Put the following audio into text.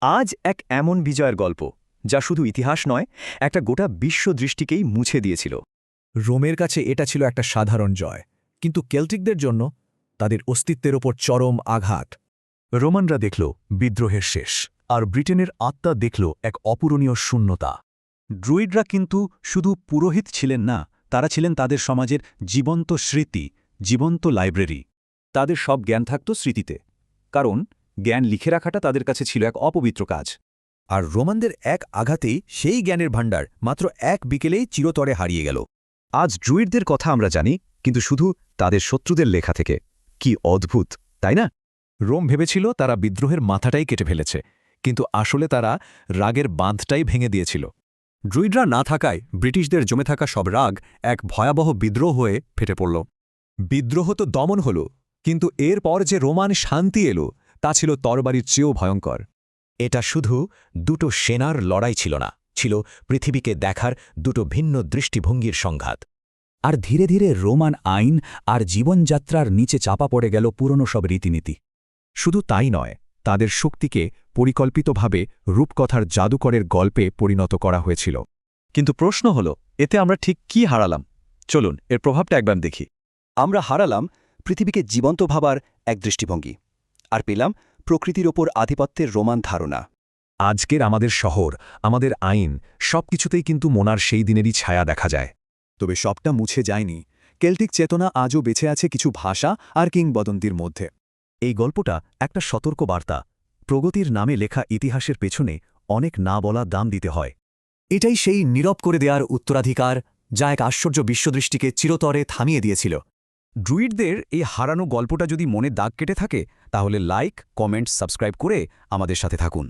আজ এক এমন বিজয়ের গল্প যা শুধু ইতিহাস নয়, একটা গোটা বিশ্ব দৃষ্টিকেই মুছে দিয়েছিল। রোমের কাছে এটা ছিল একটা সাধারণ জয়, কিন্তু কেল্টিকদের জন্য তাদের অস্তিত্বের ওপর চরম আঘাত। রোমানরা দেখল বিদ্রোহের শেষ, আর ব্রিটেনের আত্মা দেখল এক অপূরণীয় শূন্যতা। ড্রুইডরা কিন্তু শুধু পুরোহিত ছিলেন না, তারা ছিলেন তাদের সমাজের জীবন্ত স্মৃতি, জীবন্ত লাইব্রেরি। তাদের সব জ্ঞান থাকত স্মৃতিতে, কারণ জ্ঞান লিখে রাখাটা তাদের কাছে ছিল এক অপবিত্র কাজ। আর রোমানদের এক আঘাতেই সেই জ্ঞানের ভাণ্ডার মাত্র এক বিকেলেই চিরতরে হারিয়ে গেল। আজ ড্রুইডদের কথা আমরা জানি, কিন্তু শুধু তাদের শত্রুদের লেখা থেকে। কি অদ্ভুত, তাই না? রোম ভেবেছিল তারা বিদ্রোহের মাথাটাই কেটে ফেলেছে, কিন্তু আসলে তারা রাগের বাঁধটাই ভেঙে দিয়েছিল। ড্রুইডরা না থাকায় ব্রিটিশদের জমে থাকা সব রাগ এক ভয়াবহ বিদ্রোহ হয়ে ফেটে পড়ল। বিদ্রোহ তো দমন হল, কিন্তু এরপর যে রোমান শান্তি এলো তা ছিল তরবারির চেয়েও ভয়ঙ্কর। এটা শুধু দুটো সেনার লড়াই ছিল না, ছিল পৃথিবীকে দেখার দুটো ভিন্ন দৃষ্টিভঙ্গির সংঘাত। আর ধীরে ধীরে রোমান আইন আর জীবনযাত্রার নিচে চাপা পড়ে গেল পুরনো সব রীতিনীতি। শুধু তাই নয়, তাদের শক্তিকে পরিকল্পিতভাবে রূপকথার জাদুকরের গল্পে পরিণত করা হয়েছিল। কিন্তু প্রশ্ন হল, এতে আমরা ঠিক কি হারালাম? চলুন এর প্রভাবটা একবার দেখি। আমরা হারালাম পৃথিবীকে জীবন্ত ভাবার এক দৃষ্টিভঙ্গি, আর পেলাম প্রকৃতির ওপর আধিপত্যের রোমান ধারণা। আজকের আমাদের শহর, আমাদের আইন, সবকিছুতেই কিন্তু মোনার সেই দিনেরই ছায়া দেখা যায়। তবে সবটা মুছে যায়নি। কেল্টিক চেতনা আজও বেঁচে আছে কিছু ভাষা আর কিংবদন্তির মধ্যে। এই গল্পটা একটা সতর্ক বার্তা। প্রগতির নামে লেখা ইতিহাসের পেছনে অনেক না বলা দাম দিতে হয়। এটাই সেই নীরব করে দেওয়ার উত্তরাধিকার, যা এক আশ্চর্য বিশ্বদৃষ্টিকে চিরতরে থামিয়ে দিয়েছিল। ড্রুইডদের এই হারানো গল্পটা যদি মনে দাগ কেটে থাকে, তাহলে লাইক, কমেন্ট, সাবস্ক্রাইব করে আমাদের সাথে থাকুন।